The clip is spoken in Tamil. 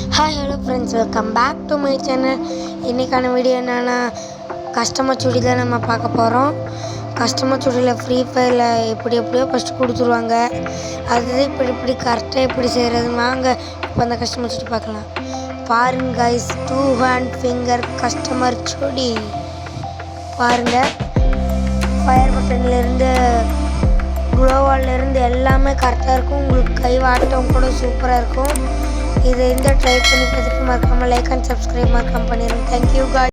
Hi hello friends, welcome back to my channel. இன்றைக்கான வீடியோ என்னென்னா, கஸ்டமர் சுடி தான் நம்ம பார்க்க போகிறோம். கஸ்டமர் சுடியில் ஃப்ரீ ஃபயரில் எப்படியோ ஃபஸ்ட்டு கொடுத்துருவாங்க. அது இப்படி கரெக்டாக எப்படி செய்கிறது வாங்க இப்போ அந்த கஸ்டமர் சுடி பார்க்கலாம். பாருங்க கைஸ், 2 ஹேண்ட் ஃபிங்கர் கஸ்டமர் சுடி பாருங்கள். ஃபயர் பட்டன்லேருந்து குளோவால்லேருந்து எல்லாமே கரெக்டாக இருக்கும். உங்களுக்கு கை வாட்டம் கூட சூப்பராக இருக்கும். இதை ட்ரை பண்ணி பார்த்துட்டு மறக்காமல் லைக் அண்ட் சப்ஸ்கிரைப் மறக்காமல் பண்ணிடுங்க. Thank you guys.